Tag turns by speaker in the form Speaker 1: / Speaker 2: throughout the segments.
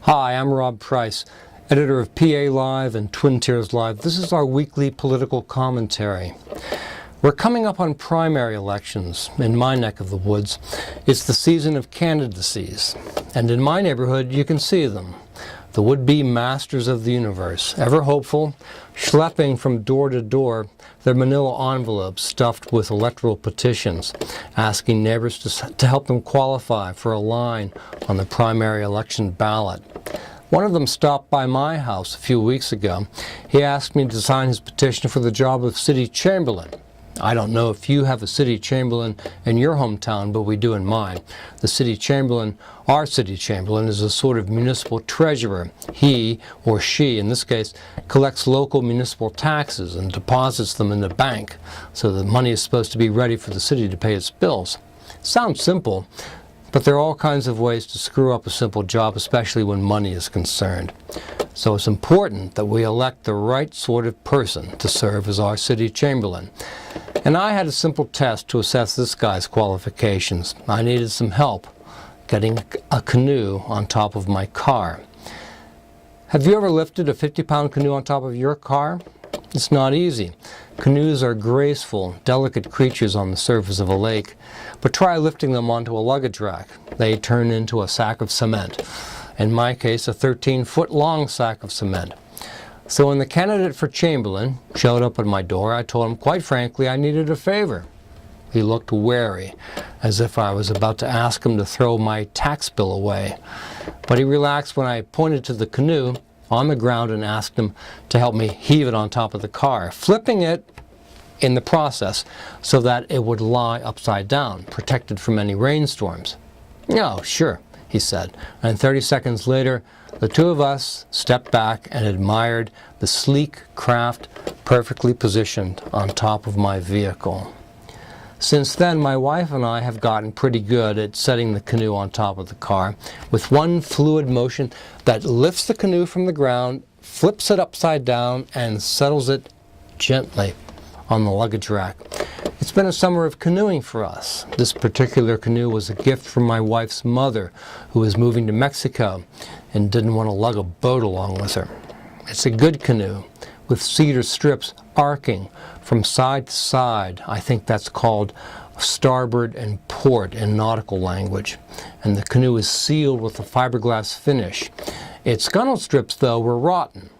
Speaker 1: Hi, I'm Rob Price, editor of PA Live and Twin Tiers Live. This is our weekly political commentary. We're coming up on primary elections in my neck of the woods. It's the season of candidacies, and in my neighborhood you can see them. The would-be masters of the universe, ever hopeful, schlepping from door to door their manila envelopes stuffed with electoral petitions, asking neighbors to help them qualify for a line on the primary election ballot. One of them stopped by my house a few weeks ago. He asked me to sign his petition for the job of city chamberlain. I don't know if you have a city chamberlain in your hometown, but we do in mine. The city chamberlain, our city chamberlain, is a sort of municipal treasurer. He, or she in this case, collects local municipal taxes and deposits them in the bank, so the money is supposed to be ready for the city to pay its bills. Sounds simple, but there are all kinds of ways to screw up a simple job, especially when money is concerned. So it's important that we elect the right sort of person to serve as our city chamberlain. And I had a simple test to assess this guy's qualifications. I needed some help getting a canoe on top of my car. Have you ever lifted a 50-pound canoe on top of your car? It's not easy. Canoes are graceful, delicate creatures on the surface of a lake, but try lifting them onto a luggage rack. They turn into a sack of cement. In my case, a 13-foot-long sack of cement. So when the candidate for Chamberlain showed up at my door, I told him, quite frankly, I needed a favor. He looked wary, as if I was about to ask him to throw my tax bill away. But he relaxed when I pointed to the canoe on the ground and asked him to help me heave it on top of the car, flipping it in the process so that it would lie upside down, protected from any rainstorms. "Oh, sure," he said, and 30 seconds later, the two of us stepped back and admired the sleek craft perfectly positioned on top of my vehicle. Since then, my wife and I have gotten pretty good at setting the canoe on top of the car with one fluid motion that lifts the canoe from the ground, flips it upside down, and settles it gently on the luggage rack. It's been a summer of canoeing for us. This particular canoe was a gift from my wife's mother, who was moving to Mexico and didn't want to lug a boat along with her. It's a good canoe with cedar strips arcing from side to side. I think that's called starboard and port in nautical language. And the canoe is sealed with a fiberglass finish. Its gunnel strips, though, were rotten.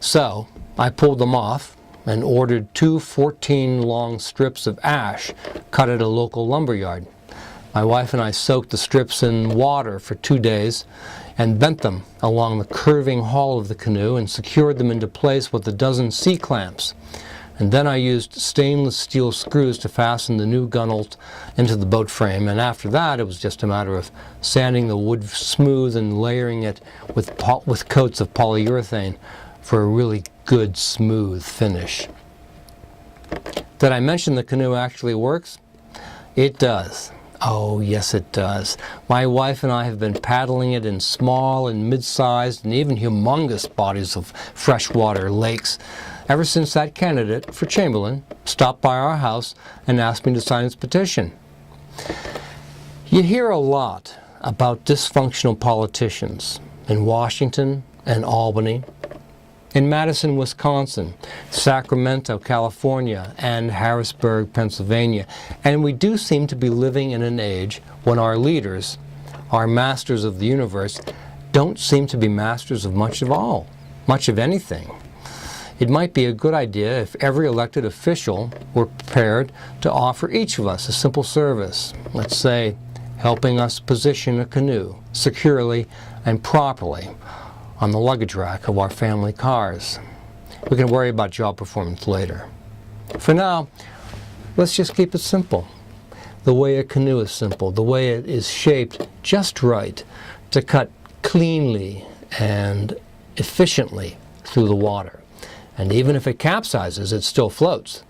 Speaker 1: So I pulled them off and ordered 2 14-long strips of ash cut at a local lumberyard. My wife and I soaked the strips in water for 2 days and bent them along the curving hull of the canoe and secured them into place with a dozen C-clamps. And then I used stainless steel screws to fasten the new gunnels into the boat frame, and after that it was just a matter of sanding the wood smooth and layering it with coats of polyurethane for a really good smooth finish. Did I mention the canoe actually works? It does. Oh, yes it does. My wife and I have been paddling it in small and mid-sized and even humongous bodies of freshwater lakes ever since that candidate for Chamberlain stopped by our house and asked me to sign his petition. You hear a lot about dysfunctional politicians in Washington and Albany, in Madison, Wisconsin, Sacramento, California, and Harrisburg, Pennsylvania. And we do seem to be living in an age when our leaders, our masters of the universe, don't seem to be masters of much of anything. It might be a good idea if every elected official were prepared to offer each of us a simple service. Let's say, helping us position a canoe securely and properly on the luggage rack of our family cars. We can worry about job performance later. For now, let's just keep it simple. The way a canoe is simple, the way it is shaped just right to cut cleanly and efficiently through the water. And even if it capsizes, it still floats.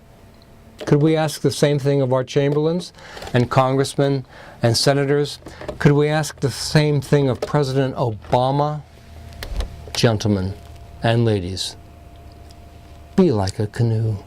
Speaker 1: Could we ask the same thing of our chamberlains and congressmen and senators? Could we ask the same thing of President Obama? Gentlemen and ladies, be like a canoe.